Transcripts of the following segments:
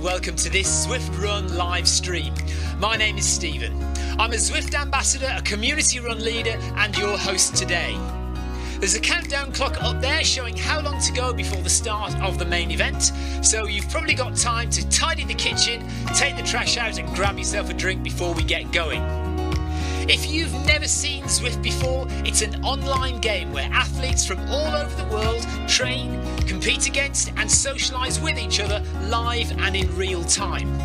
welcome to this Zwift Run live stream. My name is Stephen. I'm a Zwift ambassador, a community run leader and your host today. There's a countdown clock up there showing how long to go before the start of the main event, so you've probably got time to tidy the kitchen, take the trash out and grab yourself a drink before we get going. If you've never seen Zwift before, it's an online game where athletes from all over the world train, compete against and socialise with each other live and in real time.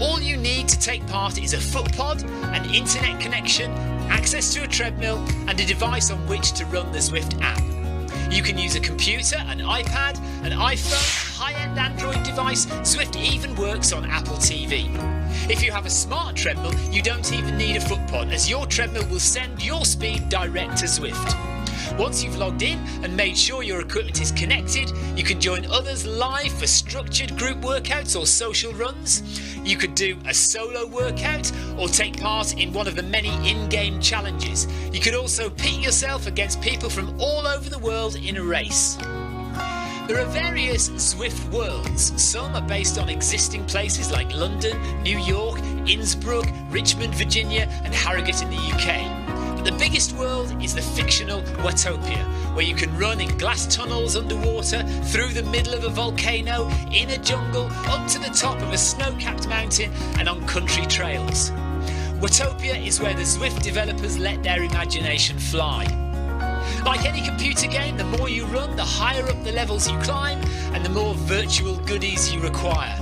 All you need to take part is a footpod, an internet connection, access to a treadmill and a device on which to run the Zwift app. You can use a computer, an iPad, an iPhone, high-end Android device. Zwift even works on Apple TV. If you have a smart treadmill, you don't even need a footpod, as your treadmill will send your speed direct to Zwift. Once you've logged in and made sure your equipment is connected, you can join others live for structured group workouts or social runs. You could do a solo workout or take part in one of the many in-game challenges. You could also pit yourself against people from all over the world in a race. There are various Zwift worlds. Some are based on existing places like London, New York, Innsbruck, Richmond, Virginia and Harrogate in the UK. But the biggest world is the fictional Watopia, where you can run in glass tunnels underwater, through the middle of a volcano, in a jungle, up to the top of a snow-capped mountain and on country trails. Watopia is where the Zwift developers let their imagination fly. Like any computer game, the more you run, the higher up the levels you climb and the more virtual goodies you require.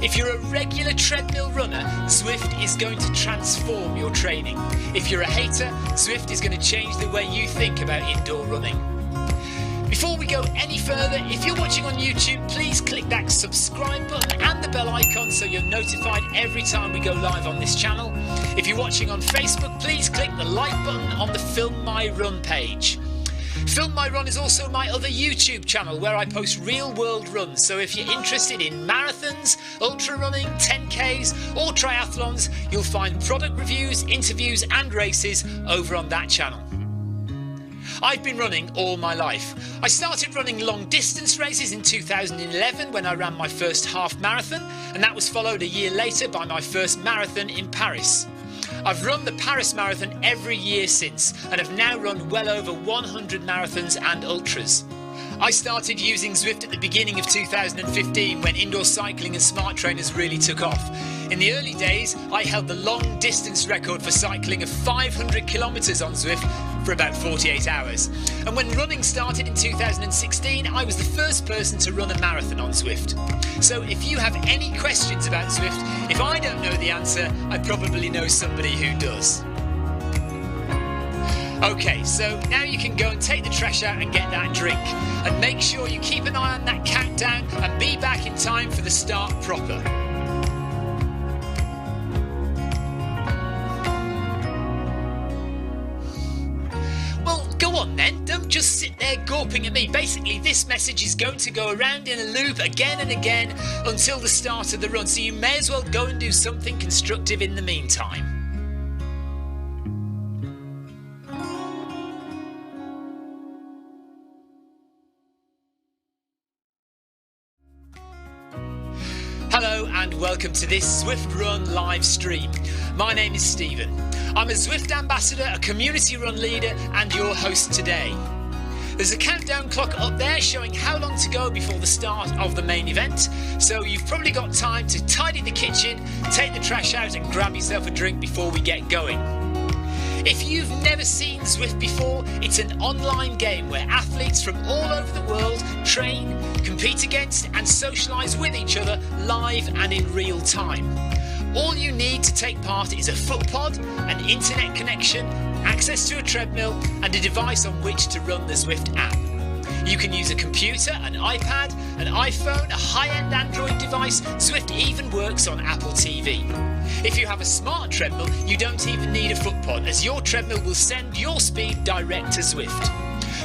If you're a regular treadmill runner, Zwift is going to transform your training. If you're a hater, Zwift is going to change the way you think about indoor running. Before we go any further, if you're watching on YouTube, please click that subscribe button and the bell icon so you're notified every time we go live on this channel. If you're watching on Facebook, please click the like button on the Film My Run page. Film My Run is also my other YouTube channel where I post real world runs, so if you're interested in marathons, ultra running, 10Ks or triathlons, you'll find product reviews, interviews and races over on that channel. I've been running all my life. I started running long distance races in 2011 when I ran my first half marathon, and that was followed a year later by my first marathon in Paris. I've run the Paris Marathon every year since and have now run well over 100 marathons and ultras. I started using Zwift at the beginning of 2015 when indoor cycling and smart trainers really took off. In the early days, I held the long distance record for cycling of 500 kilometres on Zwift for about 48 hours. And when running started in 2016, I was the first person to run a marathon on Zwift. So if you have any questions about Zwift, if I don't know the answer, I probably know somebody who does. Okay, so now you can go and take the trash out and get that drink. And make sure you keep an eye on that countdown and be back in time for the start proper. Well, go on then, don't just sit there gawping at me. Basically, this message is going to go around in a loop again and again until the start of the run, so you may as well go and do something constructive in the meantime. Hello and welcome to this Zwift Run live stream. My name is Stephen. I'm a Zwift ambassador, a community run leader and your host today. There's a countdown clock up there showing how long to go before the start of the main event, so you've probably got time to tidy the kitchen, take the trash out and grab yourself a drink before we get going. If you've never seen Zwift before, it's an online game where athletes from all over the world train, compete against and socialise with each other live and in real time. All you need to take part is a footpod, an internet connection, access to a treadmill and a device on which to run the Zwift app. You can use a computer, an iPad, an iPhone, a high-end Android device. Zwift even works on Apple TV. If you have a smart treadmill, you don't even need a footpod, as your treadmill will send your speed direct to Zwift.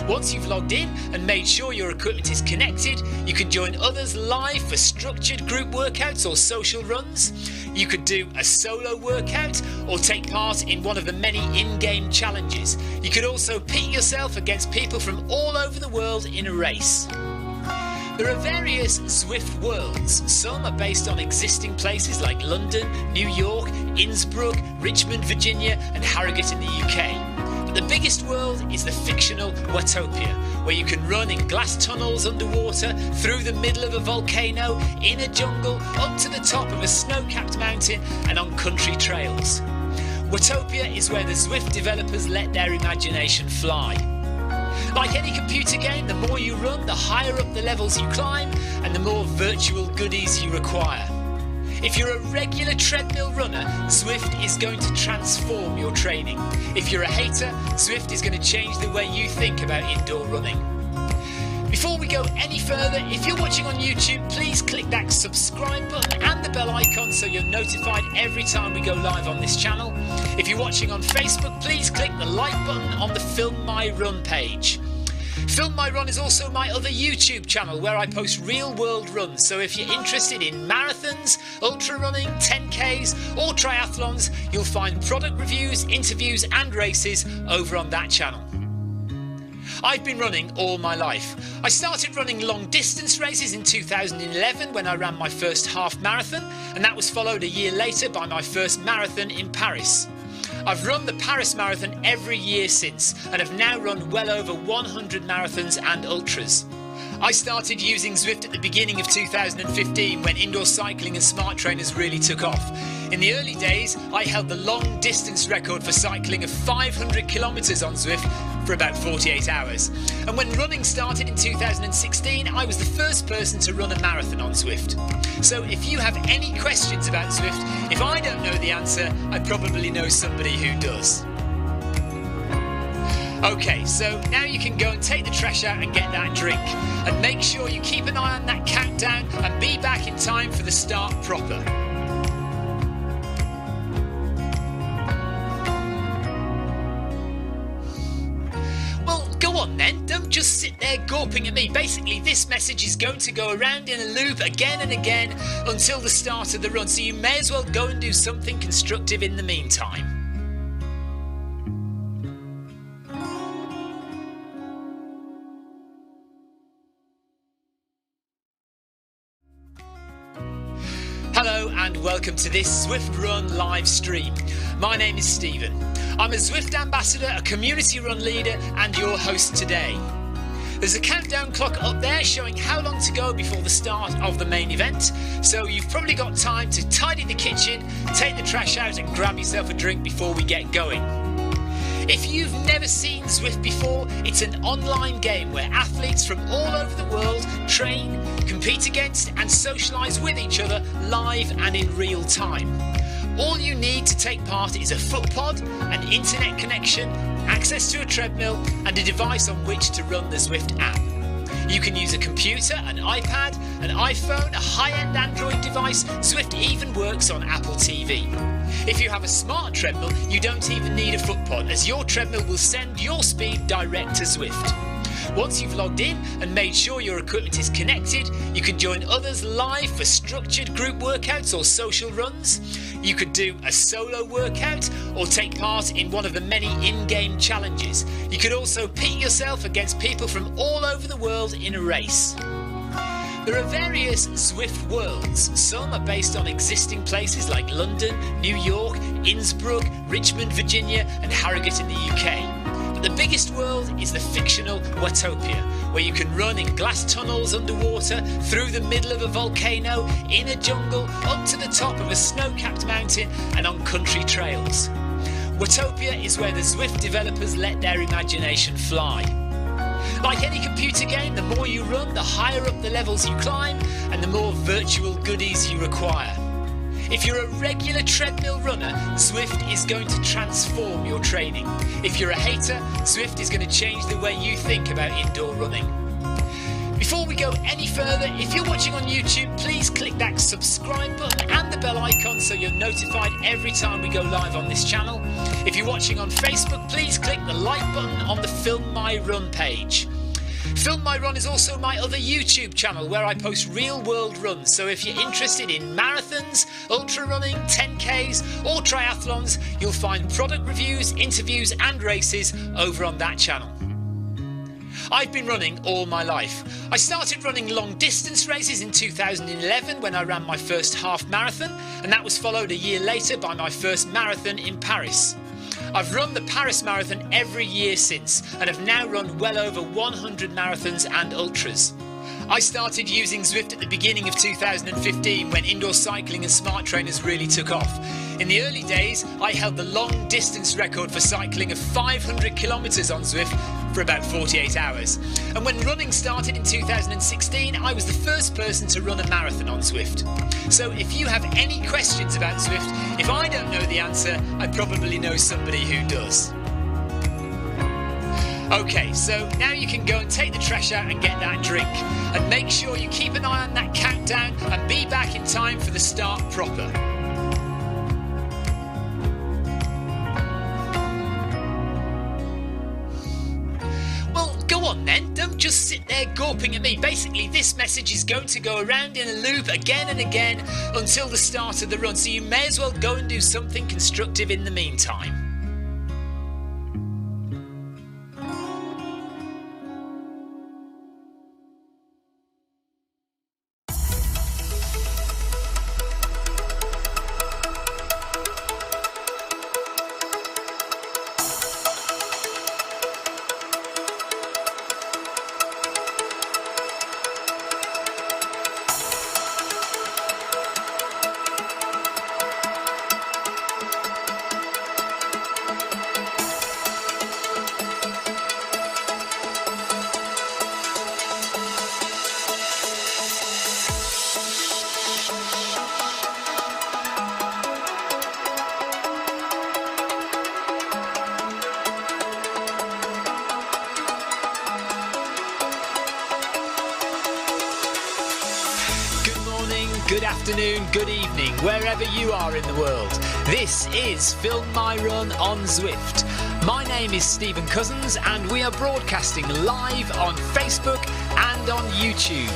Once you've logged in and made sure your equipment is connected, you can join others live for structured group workouts or social runs. You could do a solo workout or take part in one of the many in-game challenges. You could also pit yourself against people from all over the world in a race. There are various Zwift worlds. Some are based on existing places like London, New York, Innsbruck, Richmond, Virginia and Harrogate in the UK. But the biggest world is the fictional Watopia, where you can run in glass tunnels underwater, through the middle of a volcano, in a jungle, up to the top of a snow-capped mountain and on country trails. Watopia is where the Zwift developers let their imagination fly. Like any computer game, the more you run, the higher up the levels you climb and the more virtual goodies you require. If you're a regular treadmill runner, Zwift is going to transform your training. If you're a hater, Zwift is going to change the way you think about indoor running. Before we go any further, if you're watching on YouTube, please click that subscribe button and the bell icon so you're notified every time we go live on this channel. If you're watching on Facebook, please click the like button on the Film My Run page. Film My Run is also my other YouTube channel where I post real world runs, so if you're interested in marathons, ultra running, 10Ks or triathlons, you'll find product reviews, interviews and races over on that channel. I've been running all my life. I started running long distance races in 2011 when I ran my first half marathon, and that was followed a year later by my first marathon in Paris. I've run the Paris Marathon every year since and have now run well over 100 marathons and ultras. I started using Zwift at the beginning of 2015 when indoor cycling and smart trainers really took off. In the early days, I held the long distance record for cycling of 500 kilometres on Zwift for about 48 hours. And when running started in 2016, I was the first person to run a marathon on Zwift. So if you have any questions about Zwift, if I don't know the answer, I probably know somebody who does. Okay, so now you can go and take the trash out and get that drink. And make sure you keep an eye on that countdown and be back in time for the start proper. Well, go on then, don't just sit there gawping at me. Basically, this message is going to go around in a loop again and again until the start of the run, so you may as well go and do something constructive in the meantime. Hello and welcome to this Zwift Run live stream. My name is Stephen. I'm a Zwift ambassador, a community run leader and your host today. There's a countdown clock up there showing how long to go before the start of the main event, so you've probably got time to tidy the kitchen, take the trash out and grab yourself a drink before we get going. If you've never seen Zwift before, it's an online game where athletes from all over the world train, compete against and socialise with each other live and in real time. All you need to take part is a foot pod, an internet connection, access to a treadmill and a device on which to run the Zwift app. You can use a computer, an iPad, an iPhone, a high-end Android device. Zwift even works on Apple TV. If you have a smart treadmill, you don't even need a foot pod, as your treadmill will send your speed direct to Zwift. Once you've logged in and made sure your equipment is connected, you can join others live for structured group workouts or social runs. You could do a solo workout or take part in one of the many in-game challenges. You could also pit yourself against people from all over the world in a race. There are various Zwift worlds. Some are based on existing places like London, New York, Innsbruck, Richmond, Virginia and Harrogate in the UK. But the biggest world is the fictional Watopia, where you can run in glass tunnels underwater, through the middle of a volcano, in a jungle, up to the top of a snow-capped mountain and on country trails. Watopia is where the Zwift developers let their imagination fly. Like any computer game, the more you run, the higher up the levels you climb and the more virtual goodies you require. If you're a regular treadmill runner, Zwift is going to transform your training. If you're a hater, Zwift is going to change the way you think about indoor running. Before we go any further, if you're watching on YouTube, please click that subscribe button and the bell icon so you're notified every time we go live on this channel. If you're watching on Facebook, please click the like button on the Film My Run page. Film My Run is also my other YouTube channel where I post real world runs, so if you're interested in marathons, ultra running, 10Ks or triathlons, you'll find product reviews, interviews and races over on that channel. I've been running all my life. I started running long distance races in 2011 when I ran my first half marathon, and that was followed a year later by my first marathon in Paris. I've run the Paris Marathon every year since and have now run well over 100 marathons and ultras. I started using Zwift at the beginning of 2015 when indoor cycling and smart trainers really took off. In the early days, I held the long distance record for cycling of 500 kilometres on Zwift for about 48 hours. And when running started in 2016, I was the first person to run a marathon on Zwift. So if you have any questions about Zwift, if I don't know the answer, I probably know somebody who does. Okay, so now you can go and take the trash out and get that drink. And make sure you keep an eye on that countdown and be back in time for the start proper. Well, go on then, don't just sit there gawping at me. Basically, this message is going to go around in a loop again and again until the start of the run, so you may as well go and do something constructive in the meantime. Good afternoon, good evening, wherever you are in the world. This is Film My Run on Zwift. My name is Stephen Cousins and we are broadcasting live on Facebook and on YouTube.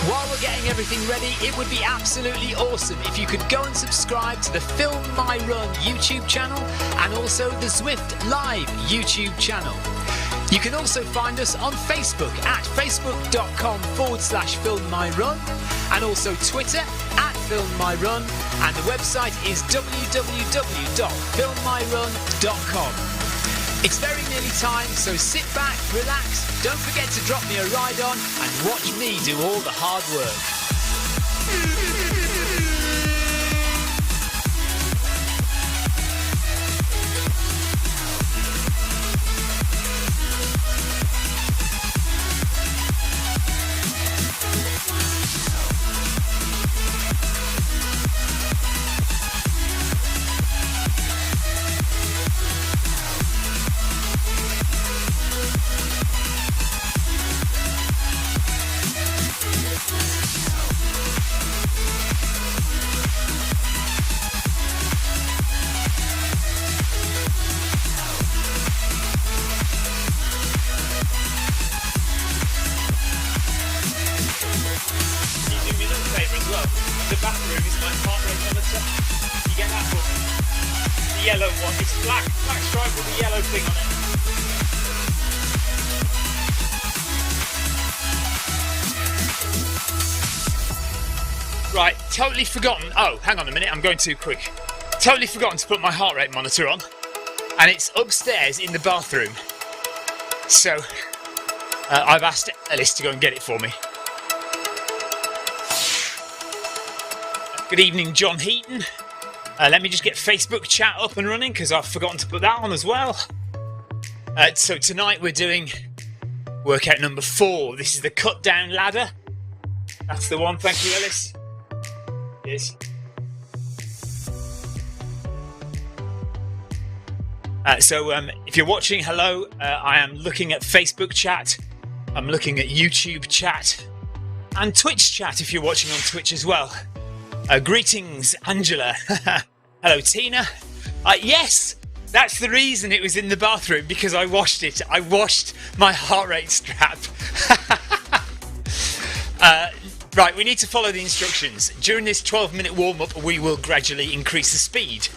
While we're getting everything ready, it would be absolutely awesome if you could go and subscribe to the Film My Run YouTube channel and also the Zwift Live YouTube channel. You can also find us on Facebook at facebook.com/filmmyrun and also Twitter at filmmyrun, and the website is www.filmmyrun.com. It's very nearly time, so sit back, relax, don't forget to drop me a ride on and watch me do all the hard work. The bathroom is my heart rate monitor. You get that one? The yellow one. It's black stripe with a yellow thing on it. Right, totally forgotten. Oh, hang on a minute, I'm going too quick. Totally forgotten to put my heart rate monitor on. And it's upstairs in the bathroom. So, I've asked Ellis to go and get it for me. Good evening, John Heaton. Let me just get Facebook chat up and running because I've forgotten to put that on as well. So tonight we're doing workout number 4. This is the Cutdown ladder. That's the one. Thank you, Ellis. Yes. So if you're watching, hello. I am looking at Facebook chat. I'm looking at YouTube chat and Twitch chat if you're watching on Twitch as well. Greetings, Angela. Hello, Tina. Yes, that's the reason it was in the bathroom, because I washed it. I washed my heart rate strap. Right, we need to follow the instructions. During this 12-minute warm-up, we will gradually increase the speed.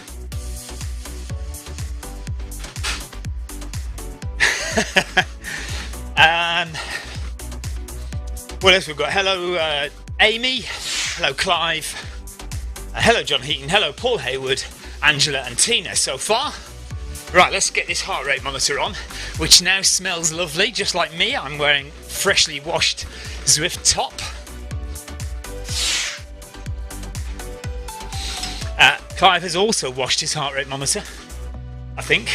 What else we've got? Hello, Amy. Hello, Clive. Hello, John Heaton. Hello, Paul Hayward, Angela and Tina so far. Right, let's get this heart rate monitor on, which now smells lovely, just like me. I'm wearing freshly washed Zwift top. Clive has also washed his heart rate monitor, I think.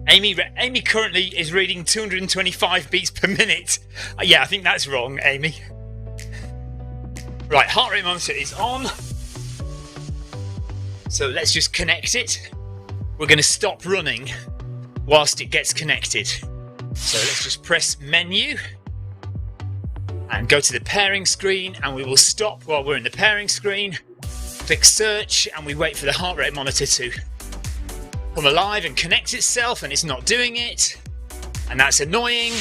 Amy currently is reading 225 beats per minute. Yeah, I think that's wrong, Amy. Right, heart rate monitor is on. So let's just connect it. We're going to stop running whilst it gets connected. So let's just press menu and go to the pairing screen, and we will stop while we're in the pairing screen. Click search and we wait for the heart rate monitor to come alive and connect itself, and it's not doing it, and that's annoying.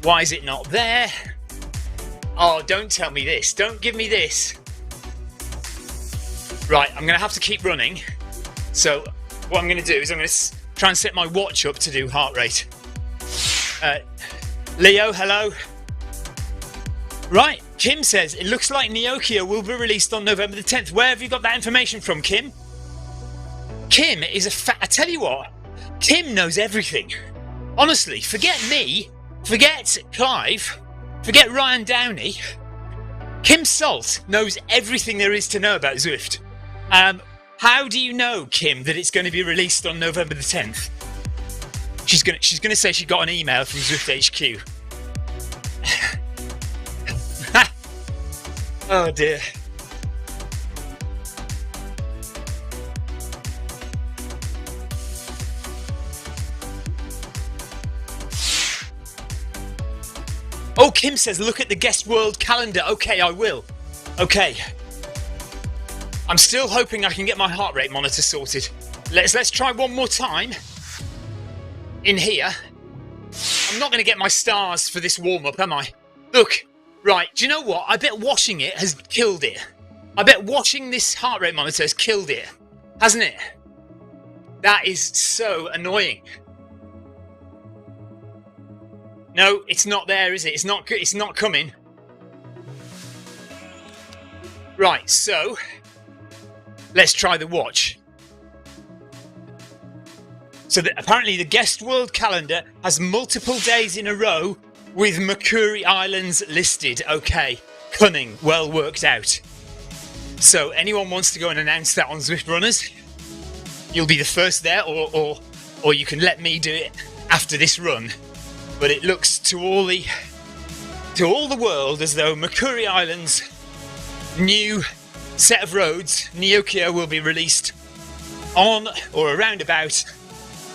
Why is it not there? Oh, don't tell me this. Don't give me this. Right, I'm going to have to keep running. So what I'm going to do is I'm going to try and set my watch up to do heart rate. Leo, hello. Right, Kim says, it looks like Neokia will be released on November the 10th. Where have you got that information from, Kim? Kim is I tell you what, Kim knows everything. Honestly, forget me, forget Clive, forget Ryan Downey. Kim Salt knows everything there is to know about Zwift. How do you know, Kim, that it's going to be released on November the 10th? She's gonna say she got an email from Zwift HQ. Oh dear. Oh, Kim says, look at the guest world calendar. Okay, I will. Okay. I'm still hoping I can get my heart rate monitor sorted. Let's try one more time. In here. I'm not going to get my stars for this warm-up, am I? Look. Right, do you know what? I bet washing it has killed it. I bet washing this heart rate monitor has killed it. Hasn't it? That is so annoying. No, it's not there, is it? It's not coming. Right, so let's try the watch. So apparently the guest world calendar has multiple days in a row with Mercury Islands listed. Okay, cunning, well worked out. So anyone wants to go and announce that on Zwift Runners, you'll be the first there, or you can let me do it after this run. But it looks to all the world as though Mercury Islands' new set of roads, Neokia, will be released on or around about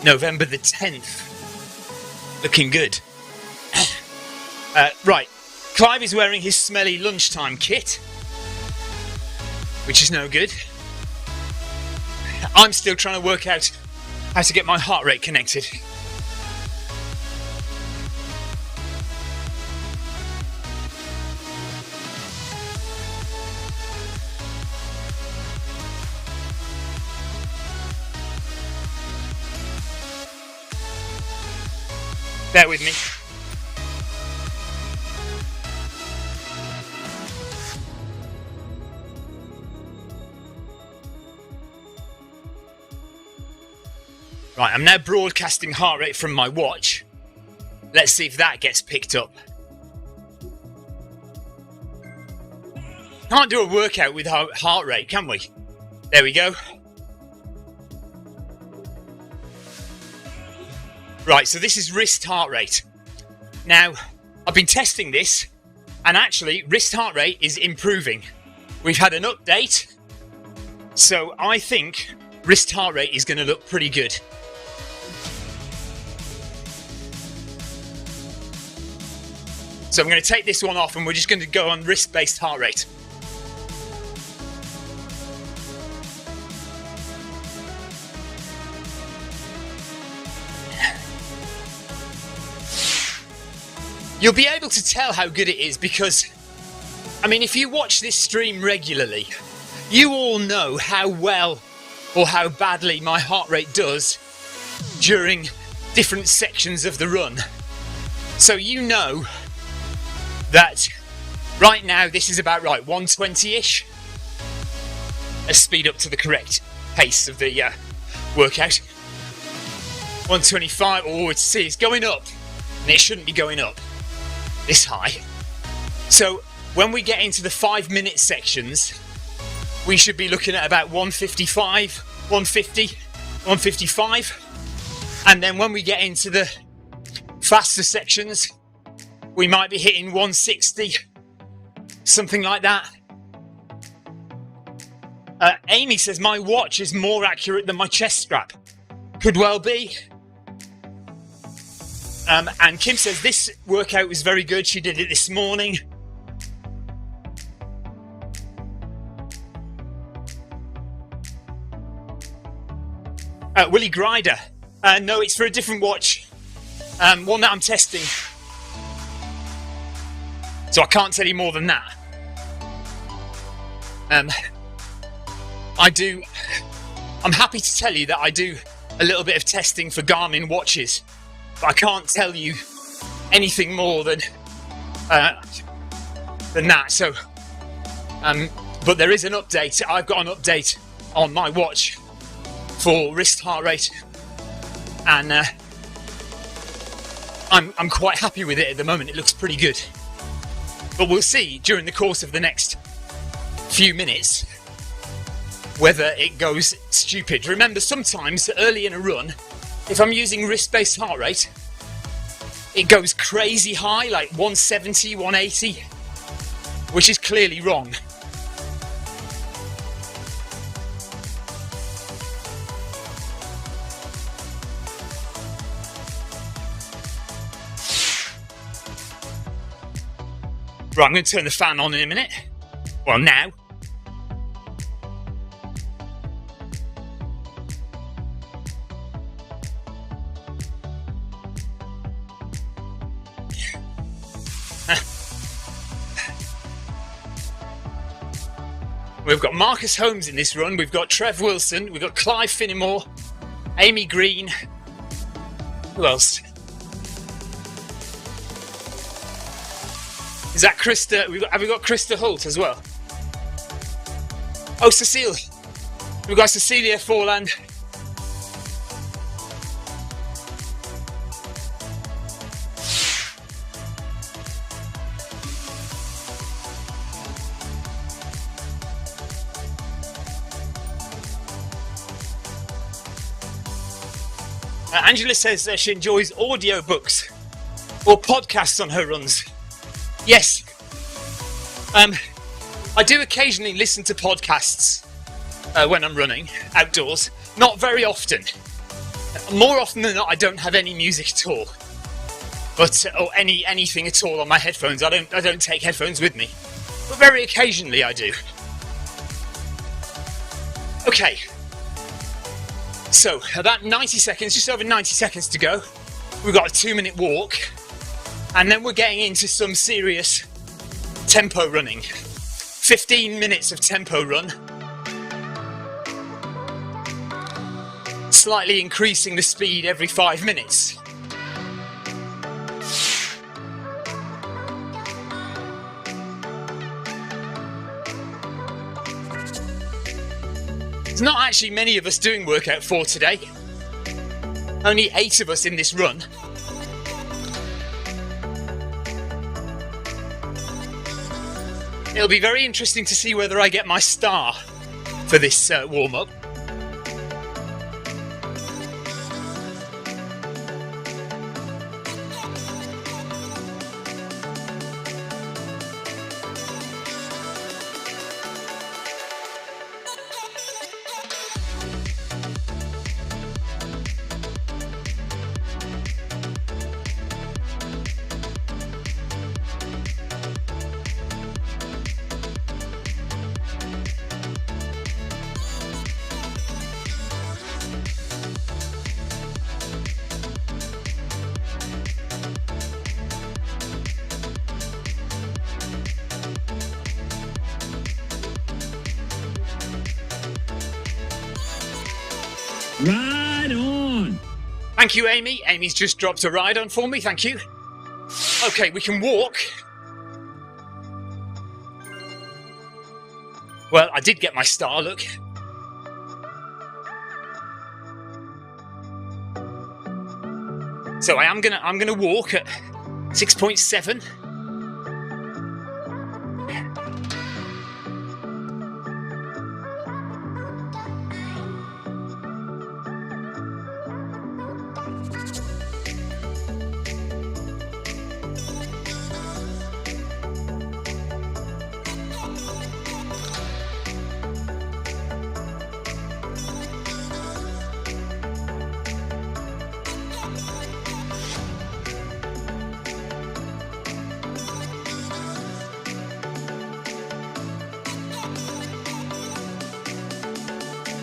November the 10th. Looking good. Right, Clive is wearing his smelly lunchtime kit, which is no good. I'm still trying to work out how to get my heart rate connected. Bear with me. Right, I'm now broadcasting heart rate from my watch. Let's see if that gets picked up. Can't do a workout with heart rate, can we? There we go. Right, so this is wrist heart rate. Now, I've been testing this, and actually, wrist heart rate is improving. We've had an update, so I think wrist heart rate is going to look pretty good. So I'm going to take this one off, and we're just going to go on wrist-based heart rate. You'll be able to tell how good it is because, I mean, if you watch this stream regularly, you all know how well or how badly my heart rate does during different sections of the run. So you know that right now this is about right 120-ish. Let's speed up to the correct pace of the workout. 125. Oh, it's going up, and it shouldn't be going up this high. So when we get into the 5-minute sections, we should be looking at about 155, 150, 155. And then when we get into the faster sections, we might be hitting 160, something like that. Amy says, my watch is more accurate than my chest strap. Could well be. And Kim says, this workout was very good. She did it this morning. Willie Grider. No, it's for a different watch. One that I'm testing. So I can't tell you more than that. I'm happy to tell you that I do a little bit of testing for Garmin watches, but I can't tell you anything more than that. So, but there is an update. I've got an update on my watch for wrist heart rate, and I'm quite happy with it at the moment. It looks pretty good, but we'll see during the course of the next few minutes whether it goes stupid. Remember, sometimes early in a run, if I'm using wrist-based heart rate, it goes crazy high, like 170, 180, which is clearly wrong. Right, I'm going to turn the fan on in a minute. Well, now. We've got Marcus Holmes in this run, we've got Trev Wilson, we've got Clive Finnemore, Amy Green. Who else? Is that Krista? Have we got Krista Holt as well? Oh, Cecile. We've got Cecilia Forland. Angela says she enjoys audiobooks or podcasts on her runs. Yes. I do occasionally listen to podcasts when I'm running outdoors. Not very often. More often than not, I don't have any music at all. But or anything at all on my headphones. I don't take headphones with me. But very occasionally I do. Okay. So, about 90 seconds, just over 90 seconds to go. We've got a 2-minute walk, and then we're getting into some serious tempo running. 15 minutes of tempo run. Slightly increasing the speed every 5 minutes. There's not actually many of us doing workout 4 today. Only 8 of us in this run. It'll be very interesting to see whether I get my star for this warm-up. Right on. Thank you, Amy. Amy's just dropped a ride on for me. Thank you. Okay, we can walk. Well, I did get my star, look. So I'm gonna walk at 6.7.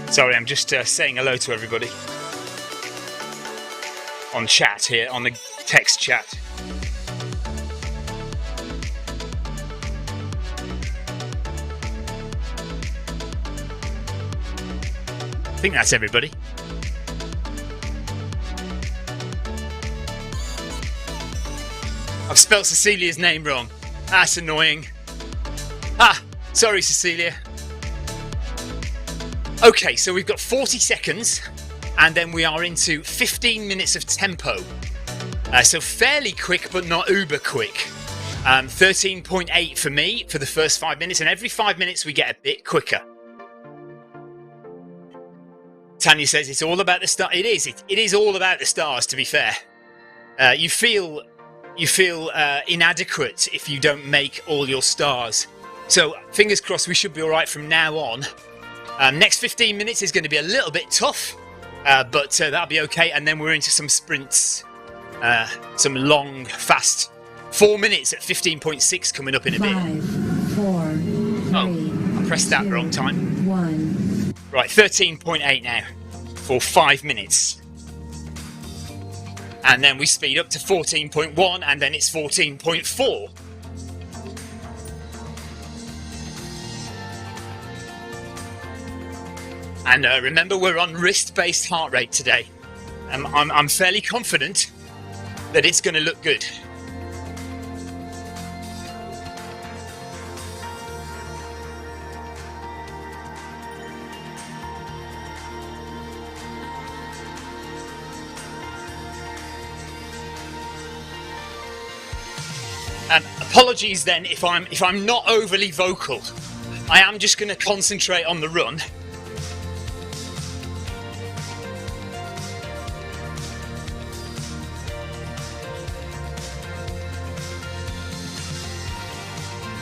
Sorry, I'm just saying hello to everybody on chat here, on the text chat. I think that's everybody. I've spelt Cecilia's name wrong. That's annoying. Sorry, Cecilia. Okay, so we've got 40 seconds and then we are into 15 minutes of tempo. So fairly quick, but not uber quick. 13.8 for me for the first 5 minutes, and every 5 minutes we get a bit quicker. Tanya says it's all about the stars. It is all about the stars, to be fair. You feel inadequate if you don't make all your stars. So fingers crossed we should be all right from now on. Next 15 minutes is going to be a little bit tough, but that'll be okay. And then we're into some sprints, some long, fast 4 minutes at 15.6 coming up in a bit. 5, 4, 3, I pressed that 2, wrong time. 1. Right, 13.8 now for 5 minutes. And then we speed up to 14.1 and then it's 14.4. And remember, we're on wrist-based heart rate today. I'm fairly confident that it's going to look good. Apologies then if I'm not overly vocal. I am just going to concentrate on the run.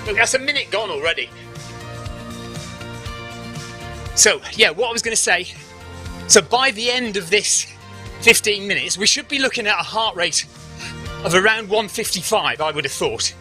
Look, that's a minute gone already. So, yeah, what I was going to say. So by the end of this 15 minutes, we should be looking at a heart rate of around 155, I would have thought.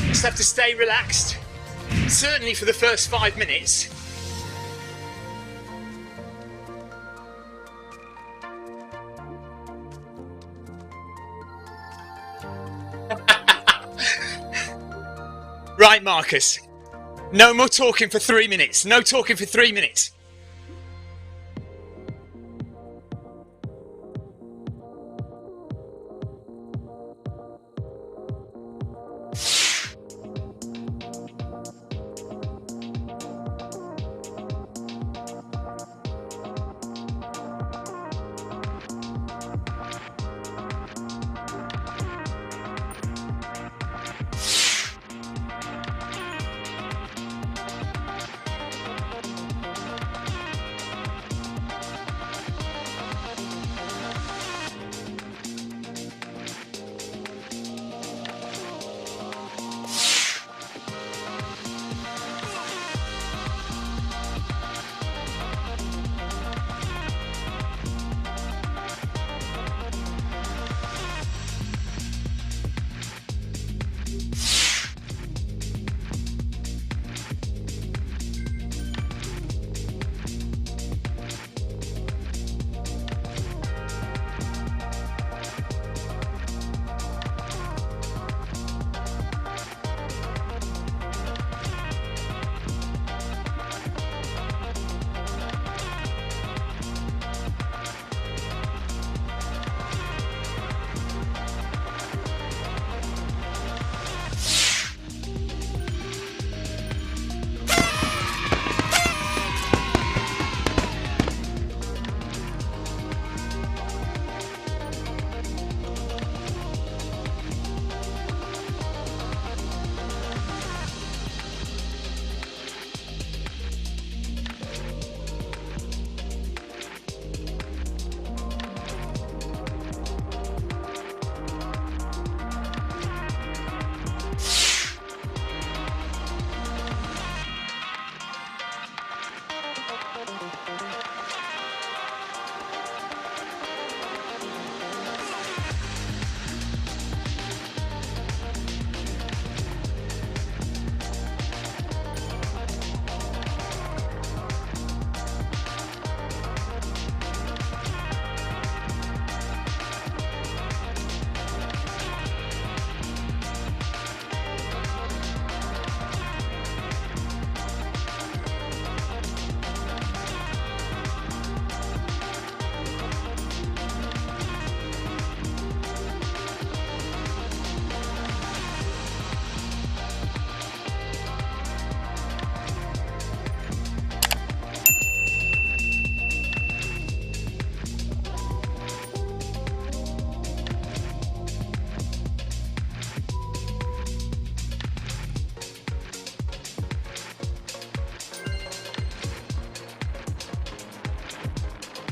Just have to stay relaxed, certainly for the first 5 minutes. Right, Marcus. No more talking for 3 minutes. No talking for 3 minutes.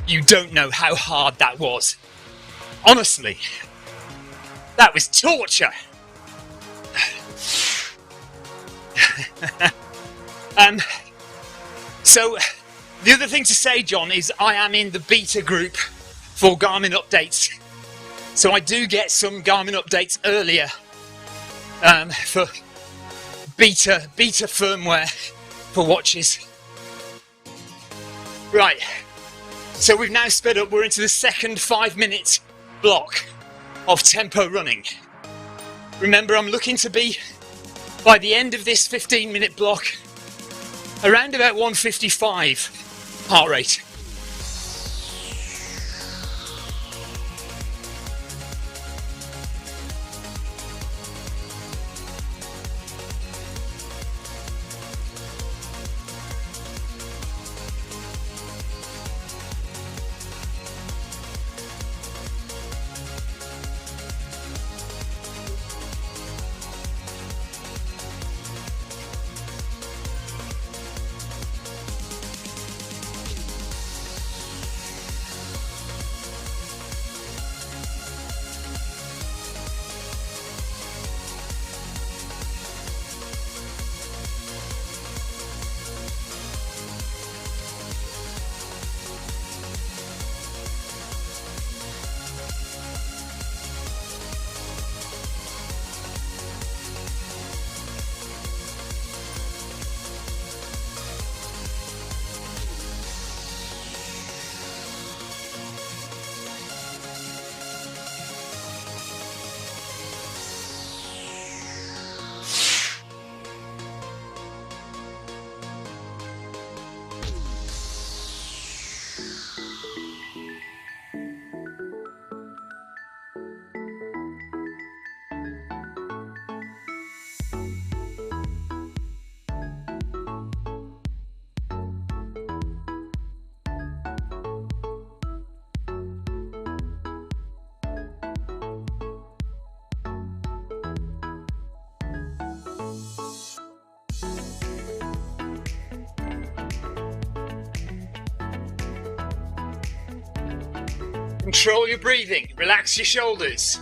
You don't know how hard that was. Honestly, that was torture. So, the other thing to say, John, is I am in the beta group for Garmin updates. So I do get some Garmin updates earlier for beta firmware for watches. Right. So we've now sped up, we're into the second 5-minute block of tempo running. Remember, I'm looking to be, by the end of this 15-minute block, around about 155 heart rate. Control your breathing, relax your shoulders.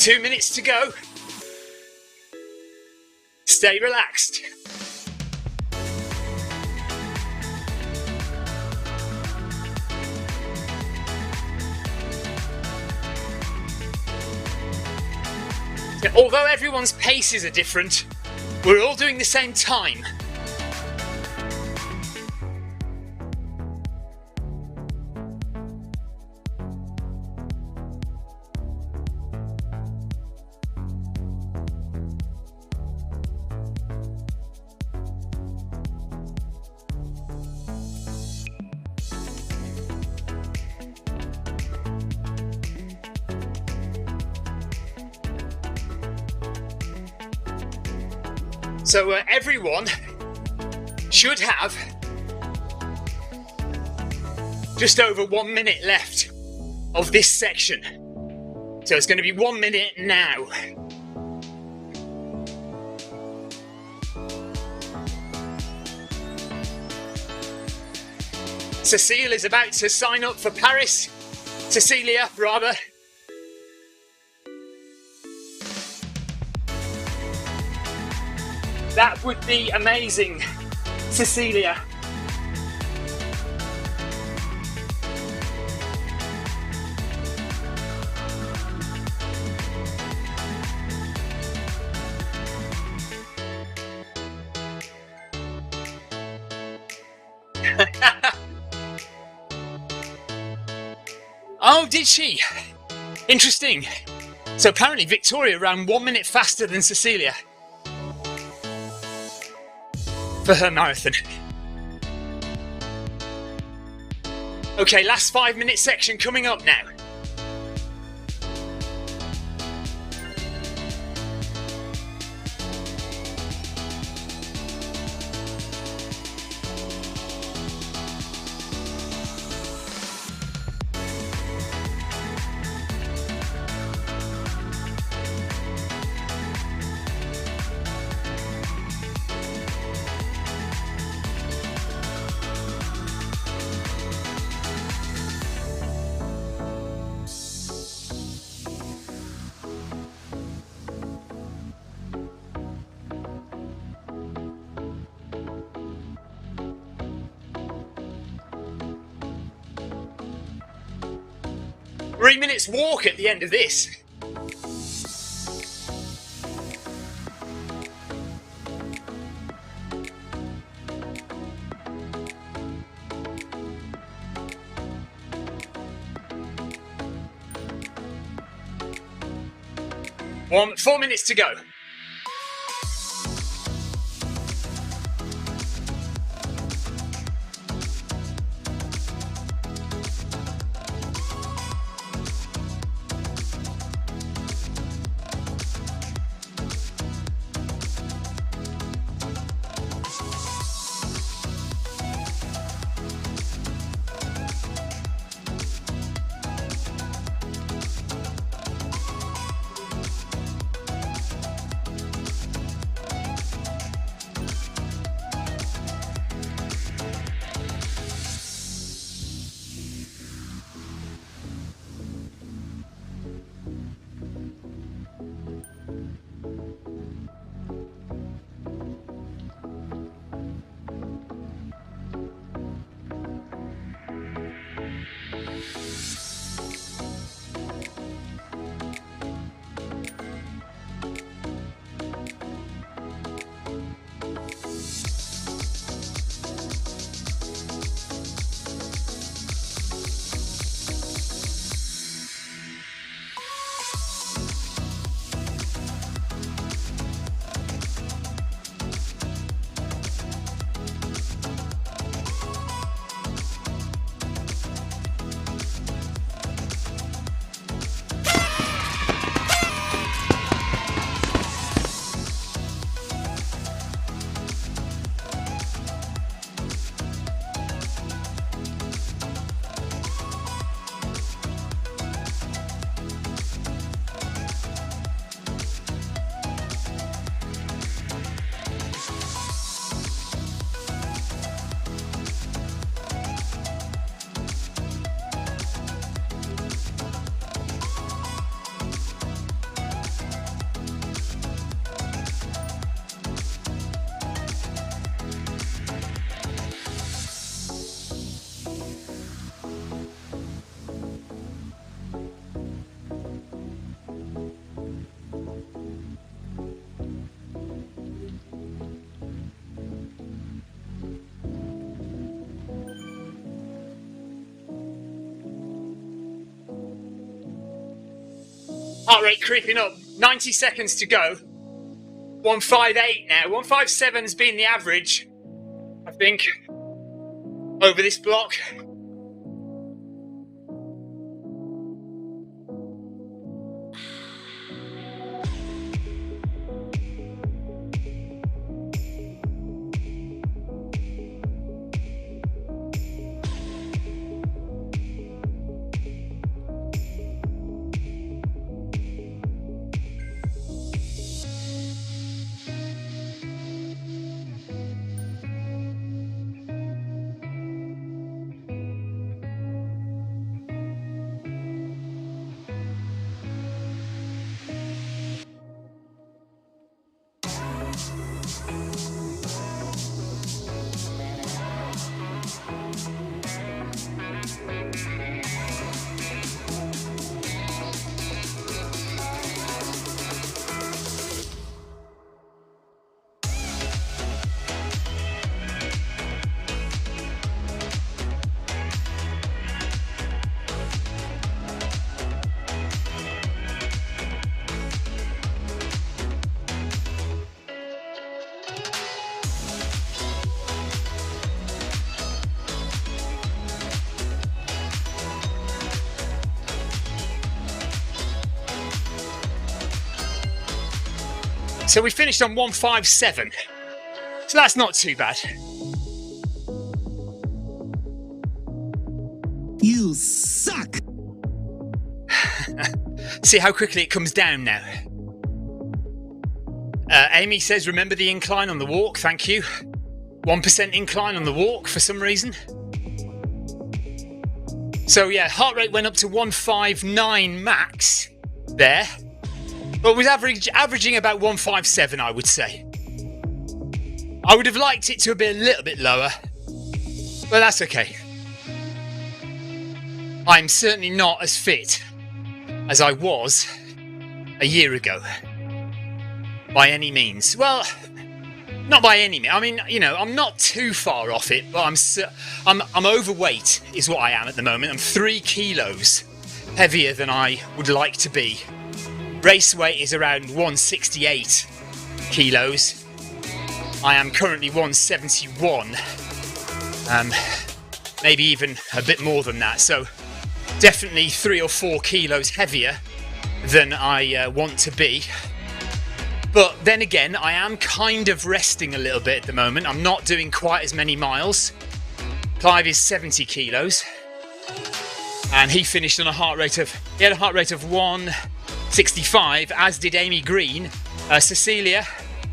2 minutes to go. Stay relaxed. Although everyone's paces are different, we're all doing the same time. So everyone should have just over 1 minute left of this section. So it's going to be 1 minute now. Cecile is about to sign up for Paris. Cecilia, rather. That would be amazing, Cecilia. Oh, did she? Interesting. So apparently Victoria ran 1 minute faster than Cecilia for her marathon. Okay, last 5 minute section coming up now. Three minutes walk at the end of this. Four minutes to go. Heart rate creeping up. 90 seconds to go. 158 now. 157 has been the average, I think, over this block. So we finished on 157. So that's not too bad. You suck! See how quickly it comes down now. Amy says, remember the incline on the walk, thank you. 1% incline on the walk for some reason. So yeah, heart rate went up to 159 max there. But was averaging about 157, I would say. I would have liked it to have been a little bit lower, but that's okay. I'm certainly not as fit as I was a year ago, by any means. Well, not by any means. I mean, you know, I'm not too far off it, but I'm overweight is what I am at the moment. I'm 3 kilos heavier than I would like to be. Race weight is around 168 kilos. I am currently 171. Maybe even a bit more than that. So definitely 3 or 4 kilos heavier than I want to be. But then again, I am kind of resting a little bit at the moment. I'm not doing quite as many miles. Clive is 70 kilos. And he finished on a heart rate of 165, as did Amy Green. Cecilia,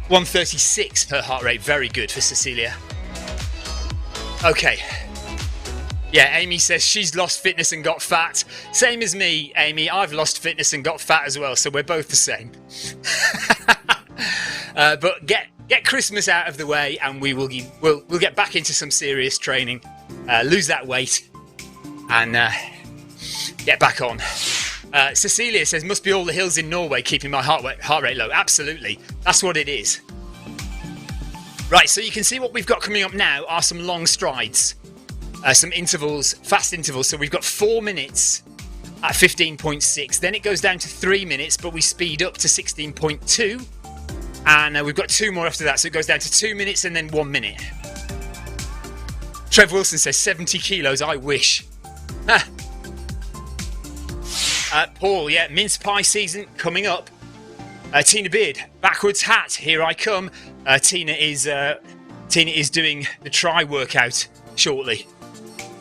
136 her heart rate. Very good for Cecilia. Okay. Yeah, Amy says she's lost fitness and got fat. Same as me, Amy. I've lost fitness and got fat as well, so we're both the same. But get Christmas out of the way, and we'll get back into some serious training, lose that weight, and get back on. Cecilia says, must be all the hills in Norway keeping my heart rate low. Absolutely, that's what it is. Right, so you can see what we've got coming up now are some long strides, some intervals, fast intervals. So we've got 4 minutes at 15.6, then it goes down to 3 minutes, but we speed up to 16.2, and we've got 2 more after that, so it goes down to 2 minutes and then 1 minute. Trev Wilson says 70 kilos, I wish. Paul, yeah, mince pie season coming up. Tina Beard, backwards hat, here I come. Tina is doing the try workout shortly.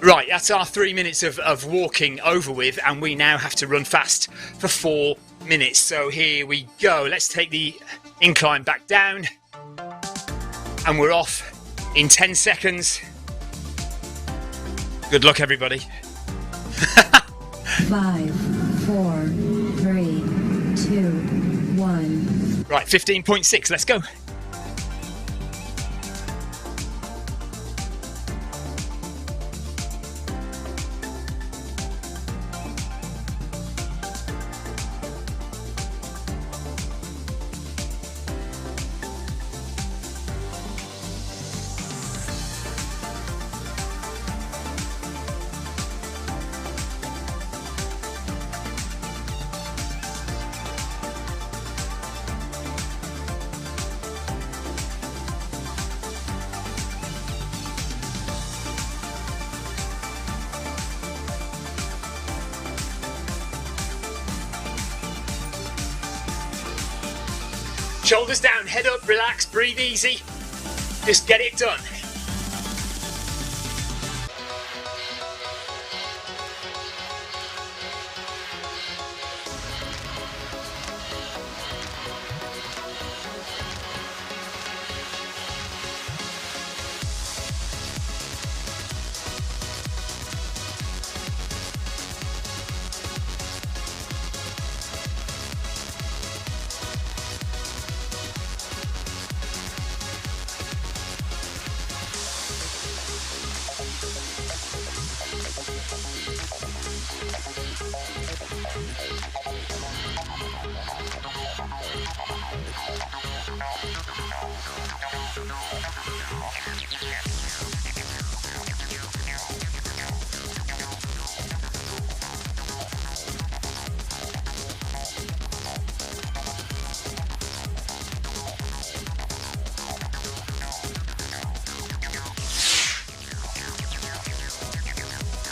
Right, that's our 3 minutes of walking over with, and we now have to run fast for 4 minutes. So here we go. Let's take the incline back down, and we're off in 10 seconds. Good luck, everybody. 5, 4, 3, 2, 1. Right, 15.6, let's go. Shoulders down, head up, relax, breathe easy. Just get it done.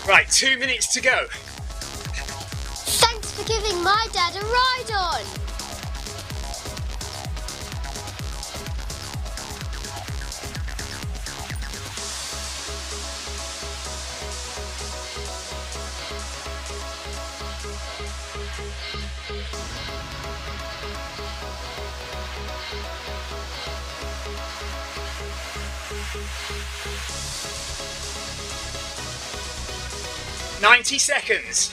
Right, 2 minutes to go. Thanks for giving my dad a ride on. "90 seconds.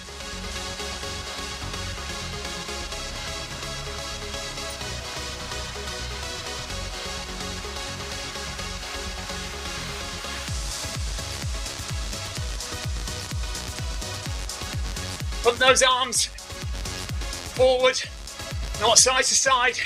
Put those arms forward, not side to side.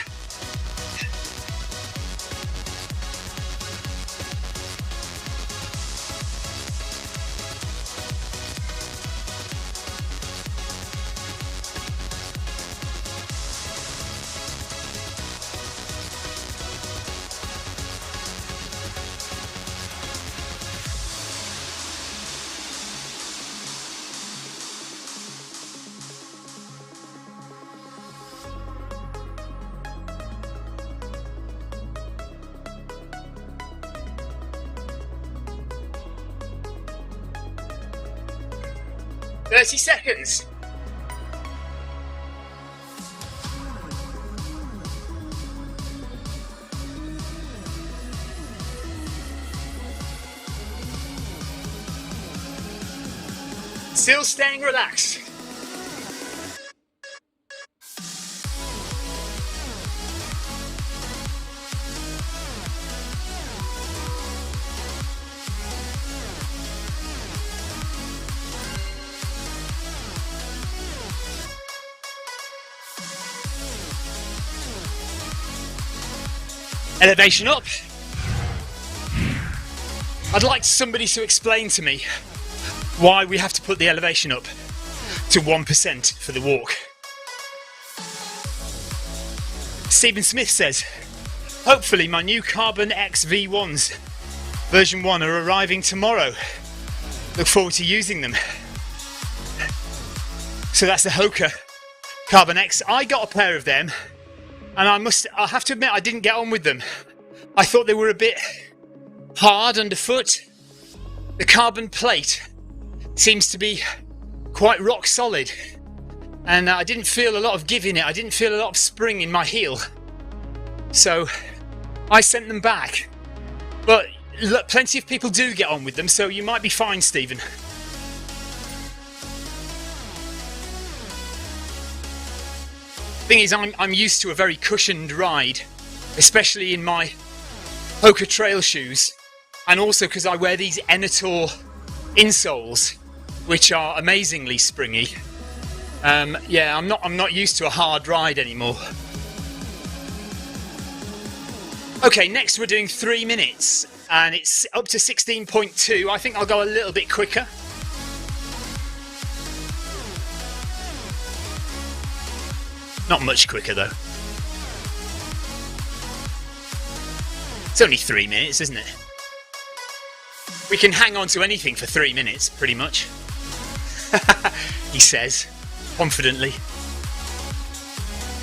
"30 seconds. Still staying relaxed. Elevation up. I'd like somebody to explain to me why we have to put the elevation up to 1% for the walk. Stephen Smith says, "Hopefully my new Carbon X V1s version 1 are arriving tomorrow. Look forward to using them." So that's the Hoka Carbon X. I got a pair of them, and I have to admit I didn't get on with them. I thought they were a bit hard underfoot. The carbon plate seems to be quite rock solid, and I didn't feel a lot of give in it. I didn't feel a lot of spring in my heel, so I sent them back. But look, plenty of people do get on with them, so you might be fine, Stephen. Thing is, I'm used to a very cushioned ride, especially in my Hoka trail shoes, and also because I wear these Enator insoles, which are amazingly springy. Yeah, I'm not used to a hard ride anymore. Okay, next we're doing 3 minutes, and it's up to 16.2. I think I'll go a little bit quicker. Not much quicker though. It's only 3 minutes, isn't it? We can hang on to anything for 3 minutes, pretty much. He says, confidently.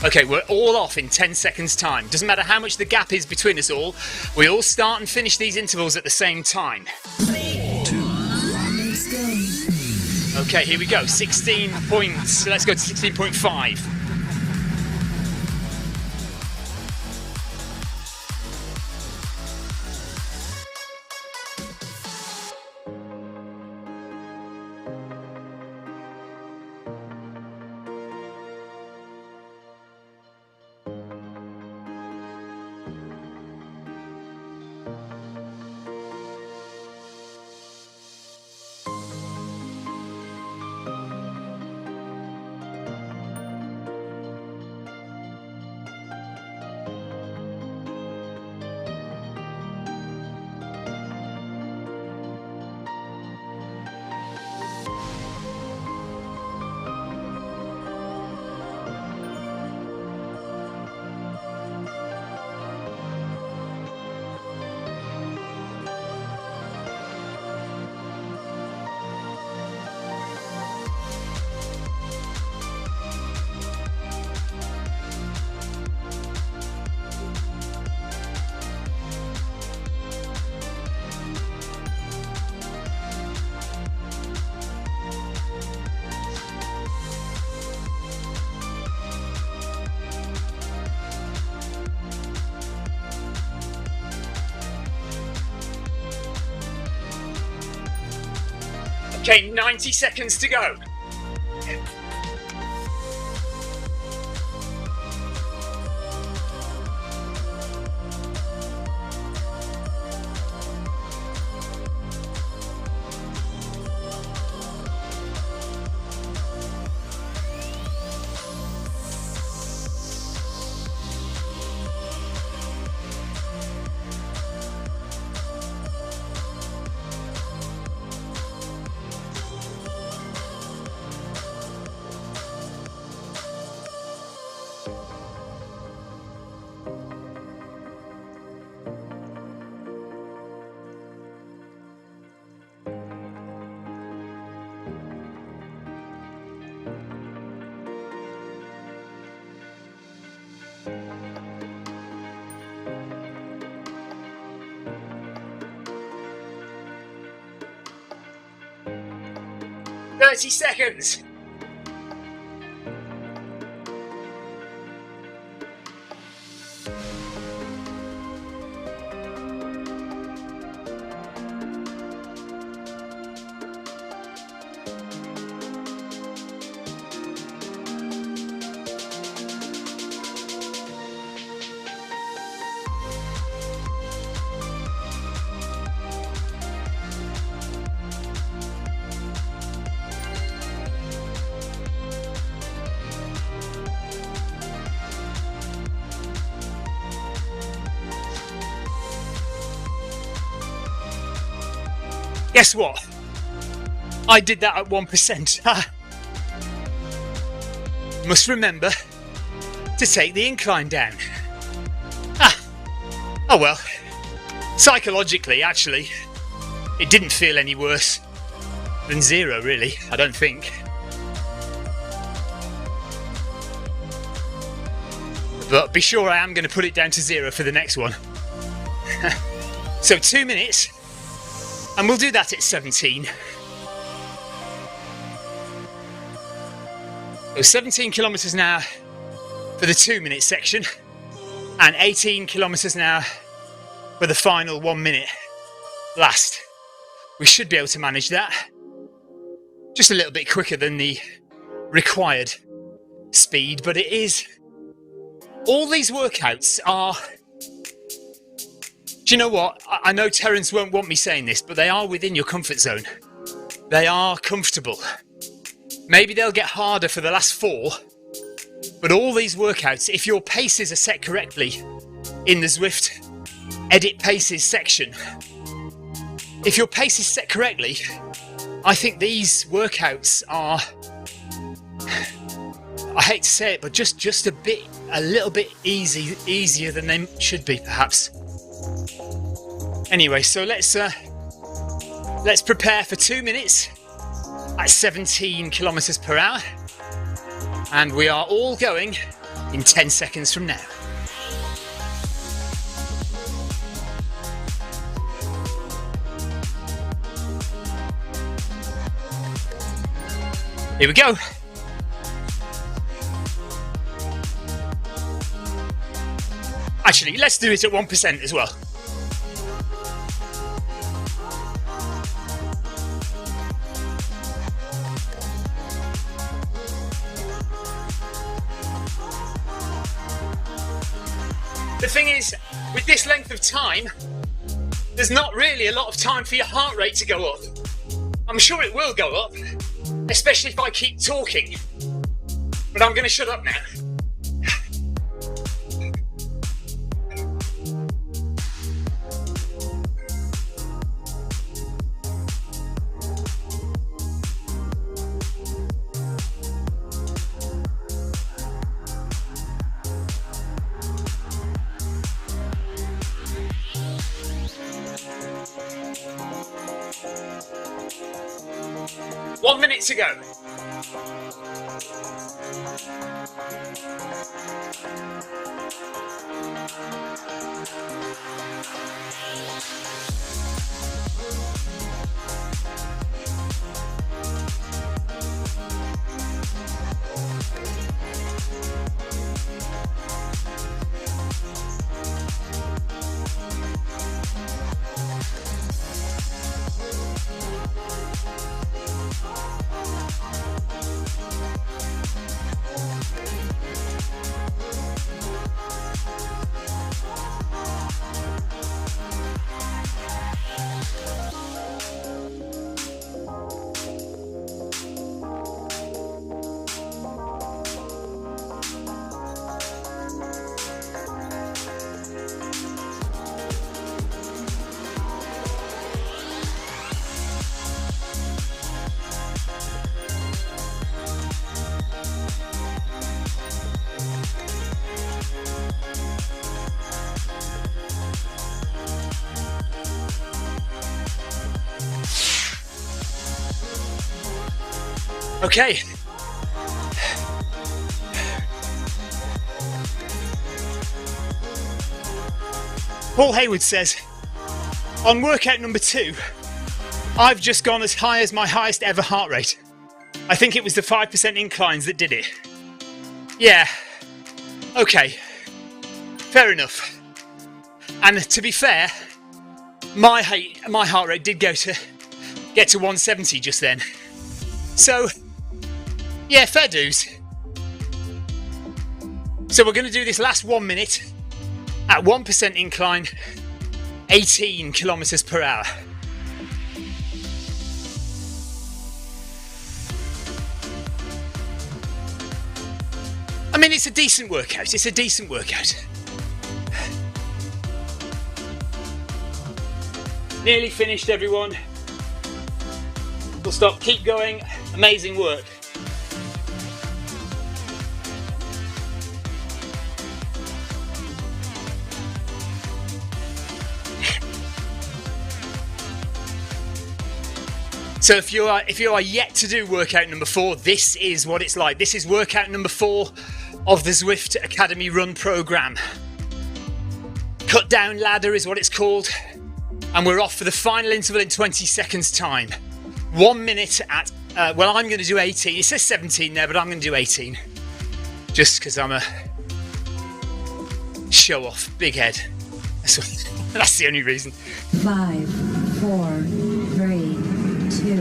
Okay, we're all off in 10 seconds time. Doesn't matter how much the gap is between us all, we all start and finish these intervals at the same time. 3, 2, 1, let's go. Okay, here we go. 16 points. Let's go to 16.5. Okay, 90 seconds to go. Thirty seconds. Guess what? I did that at 1%. Must remember to take the incline down. Oh well. Psychologically, actually, it didn't feel any worse than 0, really, I don't think. But be sure I am going to put it down to 0 for the next one. So 2 minutes. And we'll do that at 17. So 17 kilometres an hour for the 2-minute section, and 18 kilometres an hour for the final 1 minute last. We should be able to manage that. Just a little bit quicker than the required speed, but it is. All these workouts are. Do you know what? I know Terence won't want me saying this, but they are within your comfort zone. They are comfortable. Maybe they'll get harder for the last 4, but all these workouts, if your paces are set correctly in the Zwift edit paces section, if your pace is set correctly, I think these workouts are, I hate to say it, but just a little bit easier than they should be, perhaps. Anyway, so let's prepare for 2 minutes at 17 kilometers per hour, and we are all going in 10 seconds from now. Here we go. Actually, let's do it at 1% as well. The thing is, with this length of time, there's not really a lot of time for your heart rate to go up. I'm sure it will go up, especially if I keep talking. But I'm going to shut up now. One minute to go. Okay. Paul Hayward says, on workout number 2, I've just gone as high as my highest ever heart rate. I think it was the 5% inclines that did it. Yeah. Okay. Fair enough. And to be fair, my heart rate did get to 170 just then. So, yeah, fair dues. So we're going to do this last 1 minute at 1% incline, 18 kilometers per hour. I mean, it's a decent workout. It's a decent workout. Nearly finished, everyone. We'll stop. Keep going. Amazing work. So if you are yet to do workout number 4, this is what it's like. This is workout number 4 of the Zwift Academy Run Programme. Cutdown ladder is what it's called. And we're off for the final interval in 20 seconds time. 1 minute at, well, I'm going to do 18. It says 17 there, but I'm going to do 18. Just because I'm a show-off, big head. That's the only reason. 5, 4, 3, 2,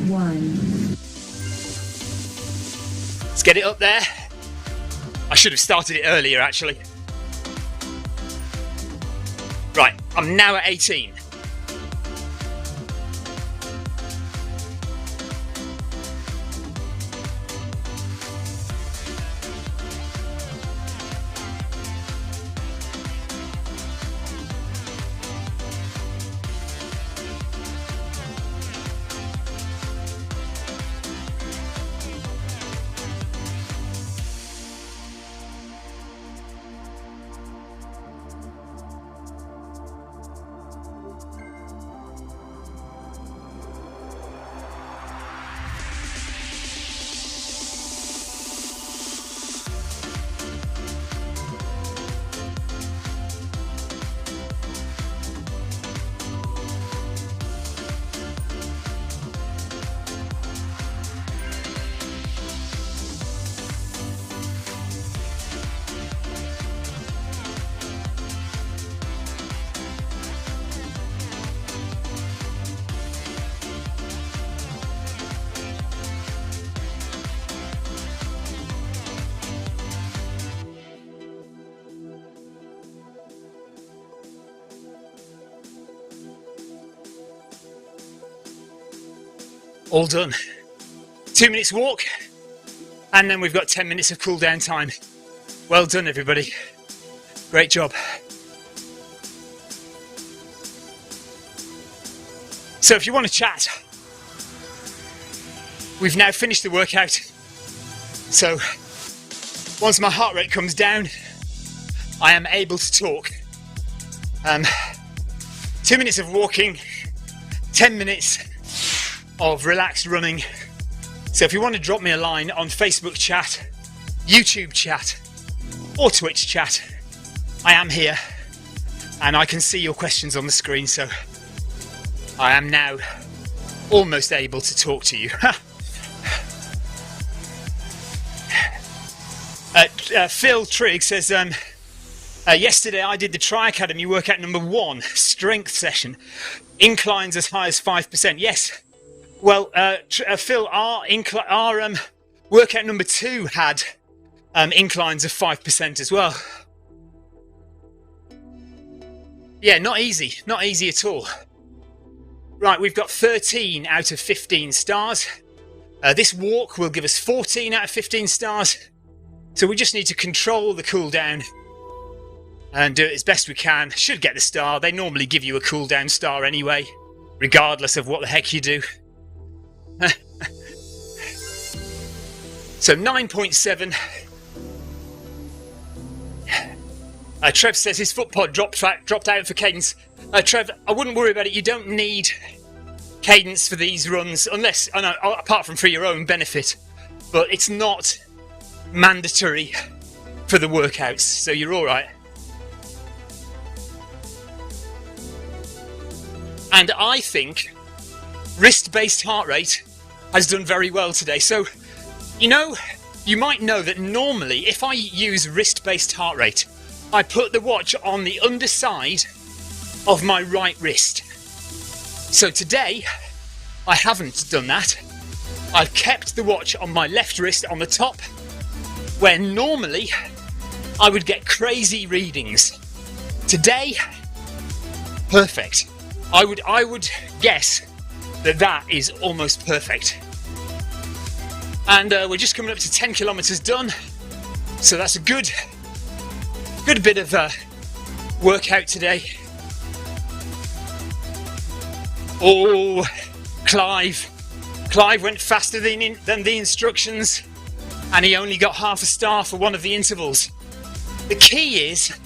1. Let's get it up there. I should have started it earlier, actually. Right, I'm now at 18. All done. 2 minutes walk, and then we've got 10 minutes of cool down time. Well done, everybody. Great job. So if you want to chat, we've now finished the workout. So once my heart rate comes down, I am able to talk. 2 minutes of walking, 10 minutes of relaxed running. So if you want to drop me a line on Facebook chat, YouTube chat, or Twitch chat, I am here and I can see your questions on the screen, so I am now almost able to talk to you. Phil Trigg says, yesterday I did the Tri Academy workout number 1, strength session, inclines as high as 5%. Yes, well, Phil, our workout number 2 had inclines of 5% as well. Yeah, not easy at all. Right, we've got 13 out of 15 stars. This walk will give us 14 out of 15 stars. So we just need to control the cool down and do it as best we can. Should get the star. They normally give you a cool down star anyway, regardless of what the heck you do. So 9.7. Trev says his foot pod dropped out for cadence. Trev, I wouldn't worry about it. You don't need cadence for these runs, unless, apart from for your own benefit. But it's not mandatory for the workouts, so you're all right. And I think wrist-based heart rate has done very well today. So, you might know that normally if I use wrist-based heart rate, I put the watch on the underside of my right wrist. So today, I haven't done that. I've kept the watch on my left wrist on the top, where normally I would get crazy readings. Today, perfect. I would guess that is almost perfect. And we're just coming up to 10 kilometers done, so that's a good bit of workout today. Oh, Clive went faster than the instructions, and he only got half a star for one of the intervals. The key is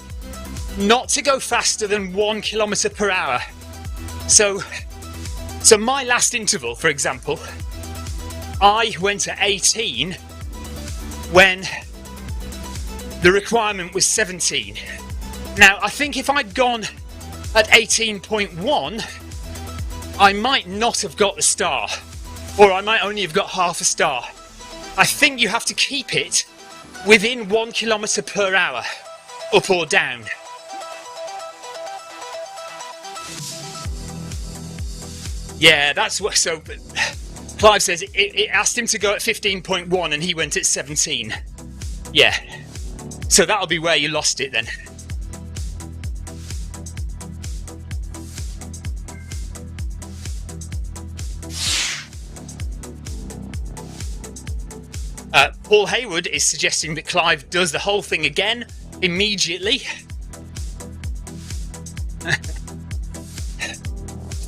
not to go faster than 1 kilometer per hour. So my last interval, for example, I went at 18 when the requirement was 17. Now, I think if I'd gone at 18.1, I might not have got the star, or I might only have got half a star. I think you have to keep it within 1 kilometer per hour, up or down. Yeah, that's what. So Clive says it asked him to go at 15.1 and he went at 17. Yeah. So that'll be where you lost it then. Paul Hayward is suggesting that Clive does the whole thing again immediately. I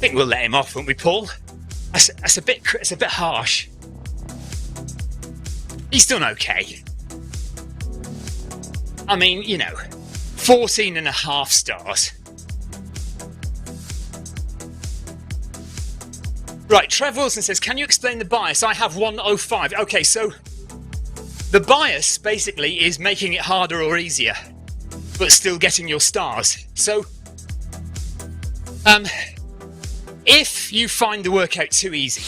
think we'll let him off, won't we, Paul? That's a bit harsh. He's done okay. I mean, 14.5 stars. Right, Trev Wilson says, can you explain the bias? I have 105. Okay, so the bias basically is making it harder or easier, but still getting your stars. So, if you find the workout too easy,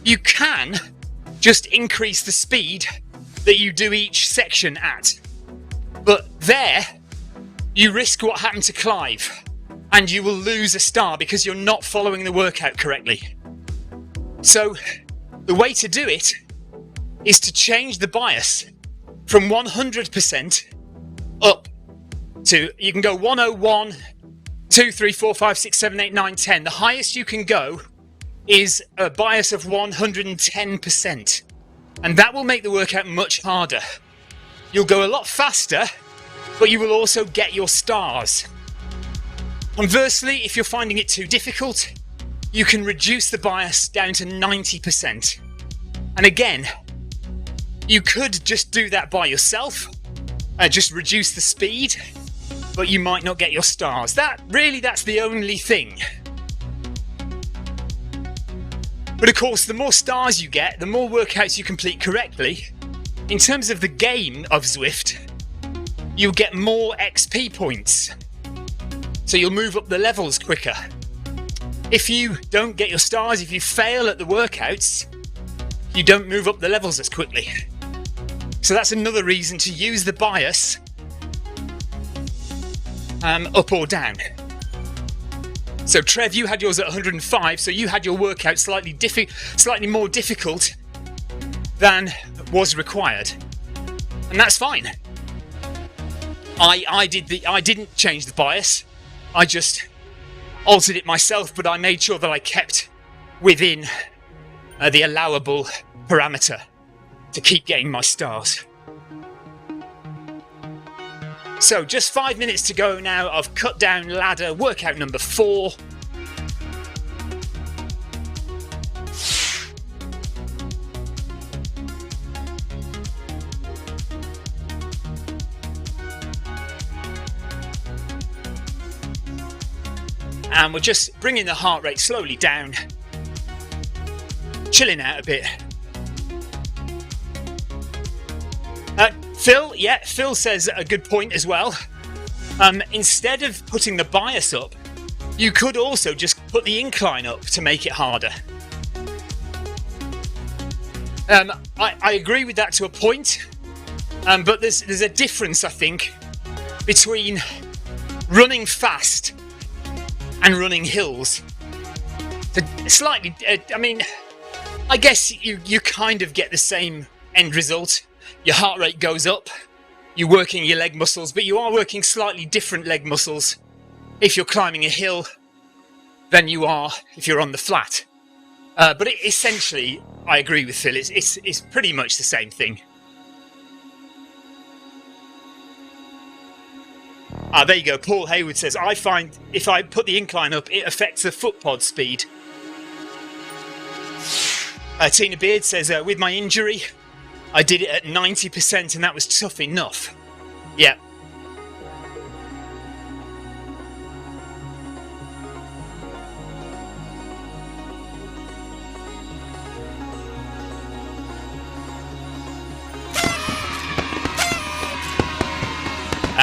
you can just increase the speed that you do each section at. But there, you risk what happened to Clive, and you will lose a star because you're not following the workout correctly. So, the way to do it is to change the bias from 100% up to, you can go 101, 2, 3, 4, 5, 6, 7, 8, 9, 10. The highest you can go is a bias of 110%. And that will make the workout much harder. You'll go a lot faster, but you will also get your stars. Conversely, if you're finding it too difficult, you can reduce the bias down to 90%. And again, you could just do that by yourself, just reduce the speed, but you might not get your stars. That's the only thing. But of course, the more stars you get, the more workouts you complete correctly. In terms of the game of Zwift, you'll get more XP points. So you'll move up the levels quicker. If you don't get your stars, if you fail at the workouts, you don't move up the levels as quickly. So that's another reason to use the bias up or down. So Trev, you had yours at 105, so you had your workout slightly more difficult than was required, and that's fine. I didn't change the bias. I just altered it myself, but I made sure that I kept within the allowable parameter to keep getting my stars. So just 5 minutes to go now of Cutdown ladder workout number 4. And we're just bringing the heart rate slowly down, chilling out a bit. Phil says a good point as well. Instead of putting the bias up, you could also just put the incline up to make it harder. I agree with that to a point, but there's a difference, I think, between running fast and running hills. Slightly, I guess you kind of get the same end result. Your heart rate goes up, you're working your leg muscles, but you are working slightly different leg muscles if you're climbing a hill than you are if you're on the flat. But essentially, I agree with Phil, it's pretty much the same thing. There you go, Paul Hayward says, I find if I put the incline up, it affects the foot pod speed. Tina Beard says, with my injury, I did it at 90% and that was tough enough. Yeah.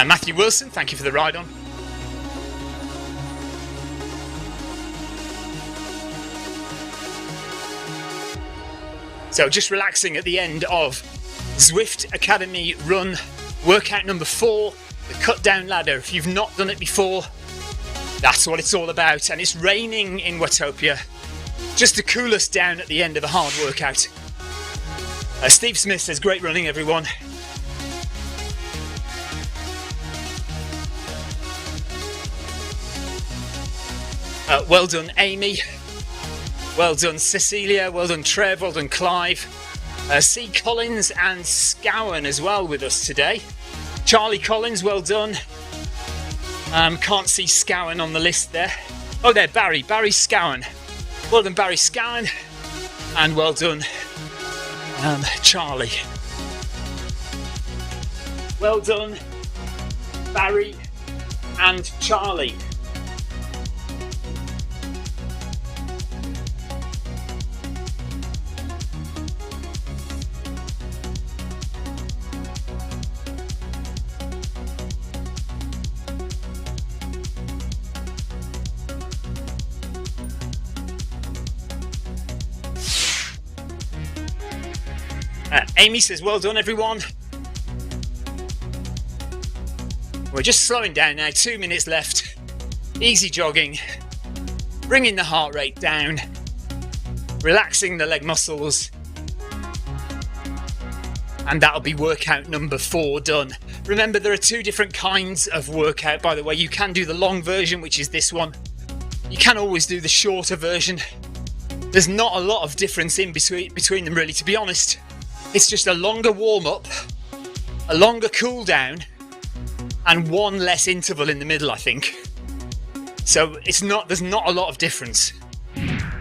Matthew Wilson, thank you for the ride on. So just relaxing at the end of Zwift Academy Run workout number 4, the Cutdown ladder. If you've not done it before, that's what it's all about. And it's raining in Watopia, just to cool us down at the end of a hard workout. Steve Smith says, great running everyone. Well done Amy, well done Cecilia, well done Trev, well done Clive. C. Collins and Scowen as well with us today. Charlie Collins, well done. Can't see Scowen on the list there. Oh there, Barry Scowen. Well done Barry Scowen, and well done Charlie. Well done Barry and Charlie. Amy says, well done everyone. We're just slowing down now, 2 minutes left. Easy jogging, bringing the heart rate down, relaxing the leg muscles, and that'll be workout number 4 done. Remember, there are 2 different kinds of workout, by the way. You can do the long version, which is this one. You can always do the shorter version, There's not a lot of difference in between them really, to be honest. It's just a longer warm-up, a longer cool-down, and one less interval in the middle, I think. So there's not a lot of difference.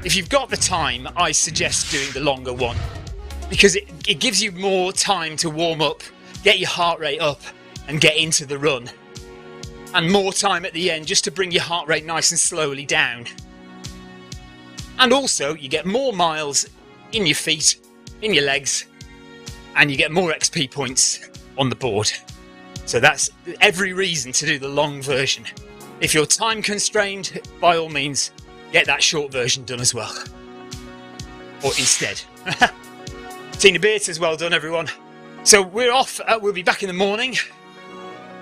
If you've got the time, I suggest doing the longer one, because it gives you more time to warm up, get your heart rate up, and get into the run. And more time at the end just to bring your heart rate nice and slowly down. And also, you get more miles in your feet, in your legs, and you get more XP points on the board. So that's every reason to do the long version. If you're time constrained, by all means, get that short version done as well. Or instead. Tina Beard says, well done, everyone. So we're off. We'll be back in the morning.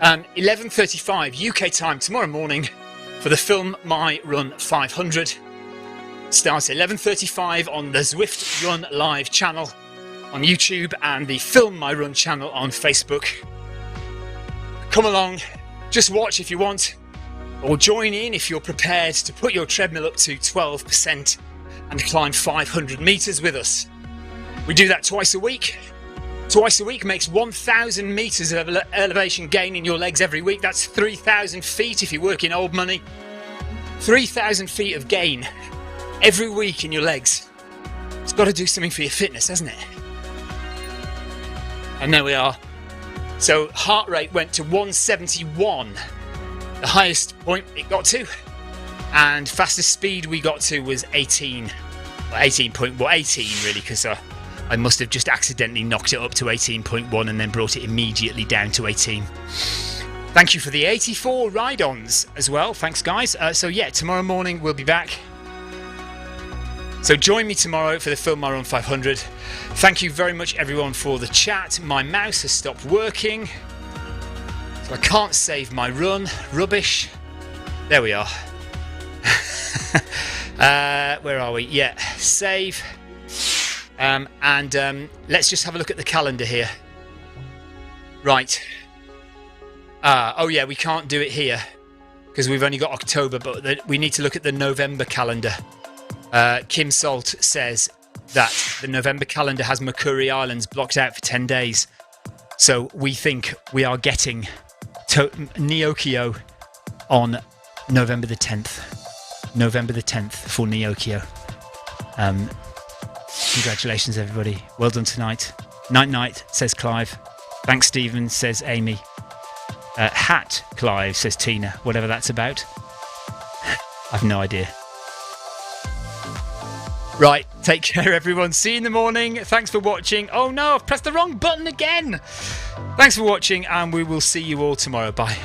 11:35 UK time tomorrow morning for the Film My Run 500. Starts at 11:35 on the Zwift Run Live channel on YouTube and the Film My Run channel on Facebook. Come along, just watch if you want, or join in if you're prepared to put your treadmill up to 12% and climb 500 metres with us. We do that twice a week. Twice a week makes 1,000 metres of elevation gain in your legs every week. That's 3,000 feet if you work in old money. 3,000 feet of gain every week in your legs. It's got to do something for your fitness, hasn't it? And there we are. So heart rate went to 171, the highest point it got to, and fastest speed we got to was 18. Well, 18 really, because I must have just accidentally knocked it up to 18.1 and then brought it immediately down to 18. Thank you for the 84 ride-ons as well. Thanks, guys. So yeah, tomorrow morning we'll be back. So join me tomorrow for the Film My Run 500. Thank you very much, everyone, for the chat. My mouse has stopped working, so I can't save my run. Rubbish. There we are. Where are we? Yeah, save. And let's just have a look at the calendar here. Right. Oh yeah, we can't do it here because we've only got October, but we need to look at the November calendar. Kim Salt says that the November calendar has Makuri Islands blocked out for 10 days. So we think we are getting to Neokyo on November the 10th. November the 10th for Neokyo. Congratulations, everybody. Well done tonight. Night, says Clive. Thanks, Stephen, says Amy. Hat, Clive, says Tina. Whatever that's about. I've no idea. Right, take care, everyone. See you in the morning. Thanks for watching. Oh no, I've pressed the wrong button again. Thanks for watching, and we will see you all tomorrow. Bye.